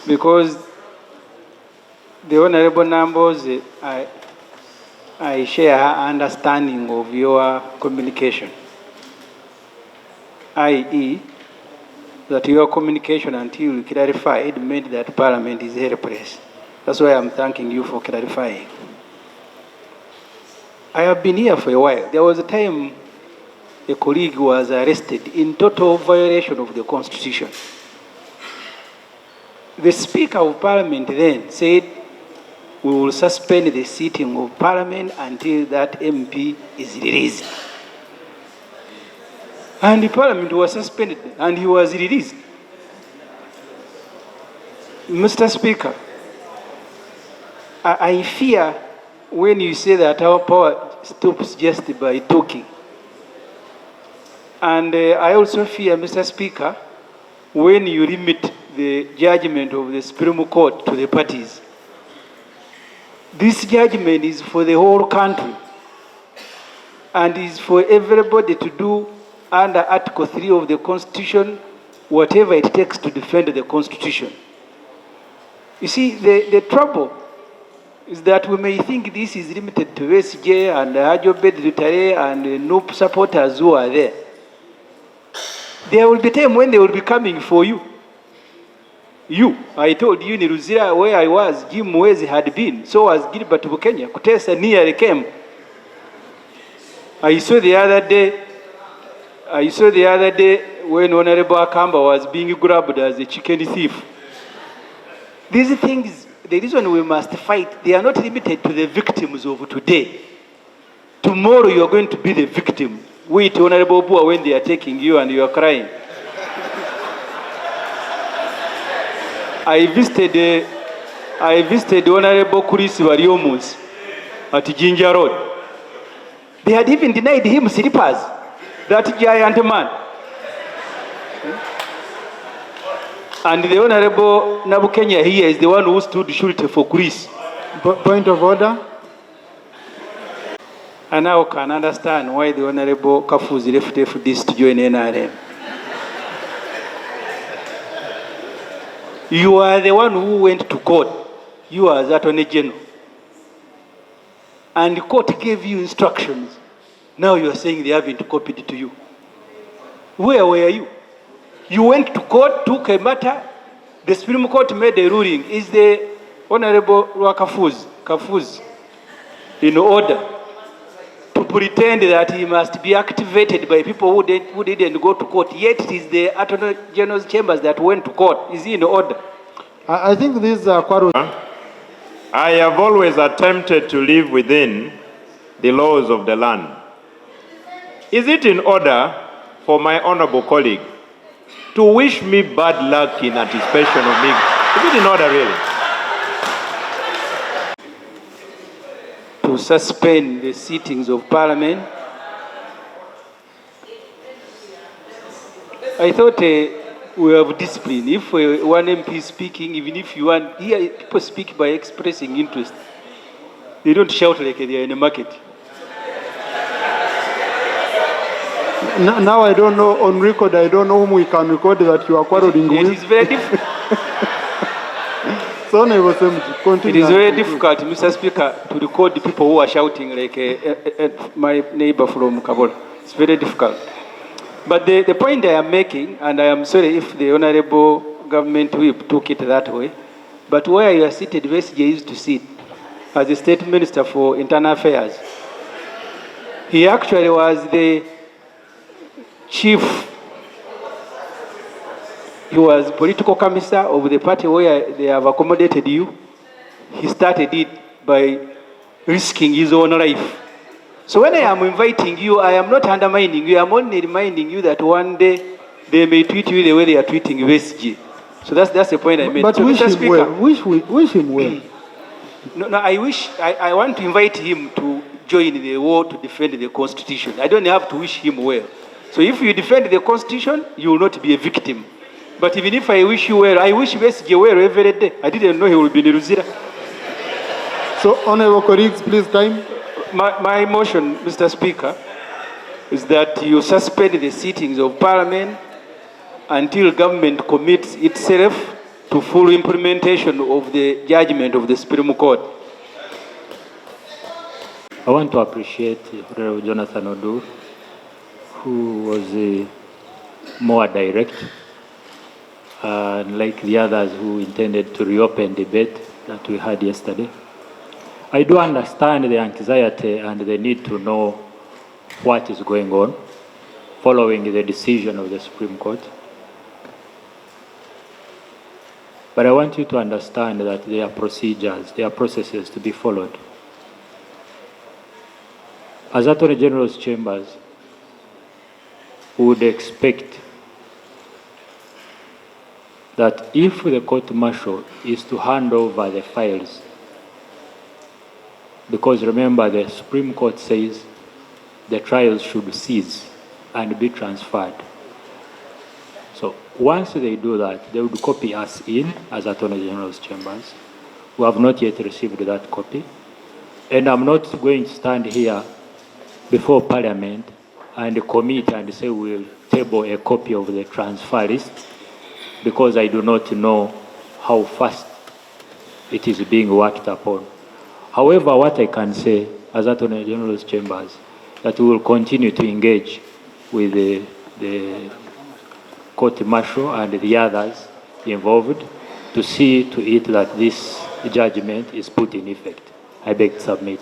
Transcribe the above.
because the Honorable Numbers, I share her understanding of your communication, i.e., that your communication until you clarified meant that Parliament is helpless. That's why I'm thanking you for clarifying. I have been here for a while. There was a time a colleague was arrested in total violation of the Constitution. The Speaker of Parliament then said, we will suspend the sitting of Parliament until that MP is released. And the Parliament was suspended and he was released. Mr. Speaker, I fear when you say that our power stops just by talking. And I also fear, Mr. Speaker, when you limit the judgment of the Supreme Court to the parties. This judgment is for the whole country and is for everybody to do under Article 3 of the Constitution whatever it takes to defend the Constitution. You see, the trouble is that we may think this is limited to SJ and Ajobed Lutare and NUP supporters who are there. There will be a time when they will be coming for you. I told you in Ruzira where I was, Jim Mwezi had been. So was Gilbert Bukenya. Kutesa nearly came. I saw the other day when Honorable Akamba was being grabbed as a chicken thief. These things, the reason we must fight, they are not limited to the victims of today. Tomorrow you are going to be the victim. Wait, Honorable Bua, when they are taking you and you are crying. I visited Honorable Kurisi Wariomus at Jinja Road. They had even denied him slippers, that giant man. And the Honorable Nabukenya here is the one who stood surety for Kurisi. Point of order. And now can understand why the Honorable Kafuzi left FDs to join NRM. You are the one who went to court. You are the Attorney General. And the court gave you instructions. Now you are saying they haven't copied it to you. Where were you? You went to court, took a matter. The Supreme Court made a ruling. Is the Honorable Kafuzi in order to pretend that he must be activated by people who didn't go to court? Yet it is the Attorney General's chambers that went to court. Is he in order? I think this quarrel. I have always attempted to live within the laws of the land. Is it in order for my honorable colleague to wish me bad luck in anticipation of me? Is it in order really? To suspend the sittings of Parliament. I thought we have discipline. If one MP is speaking, even if you want, here people speak by expressing interest. They don't shout like they are in a market. Now I don't know, on record, I don't know whom we can record that you are quarreling with. It is very difficult. It is very difficult, Mr. Speaker, to record the people who are shouting like my neighbor from Kabul. It's very difficult. But the point I am making, and I am sorry if the Honorable Government Whip took it that way, but where you are seated, SJ used to sit as the State Minister for Internal Affairs. He actually was the chief. He was political commissar of the party where they have accommodated you. He started it by risking his own life. So when I am inviting you, I am not undermining you. I am only reminding you that one day they may treat you the way they are treating USG. So that's the point I made. But so wish Mr. him Speaker, well. Wish him well. No, I want to invite him to join the war to defend the Constitution. I don't have to wish him well. So if you defend the Constitution, you will not be a victim. But even if I wish you well, I wish USG well every day. I didn't know he would be in Ruzira. So, honorable colleagues, please time. My motion, Mr. Speaker, is that you suspend the sittings of Parliament until government commits itself to full implementation of the judgment of the Supreme Court. I want to appreciate Honorable Jonathan Odur, who was more direct, like the others who intended to reopen debate that we had yesterday. I do understand the anxiety and the need to know what is going on following the decision of the Supreme Court. But I want you to understand that there are procedures, there are processes to be followed. As Attorney General's chambers, we would expect that if the court-martial is to hand over the files, because remember the Supreme Court says the trials should cease and be transferred. So once they do that, they would copy us in as Attorney General's chambers. We have not yet received that copy. And I'm not going to stand here before Parliament and commit and say we'll table a copy of the transfer list, because I do not know how fast it is being worked upon. However, what I can say as Attorney General's chambers, that we will continue to engage with the court-martial and the others involved to see to it that this judgment is put in effect. I beg to submit.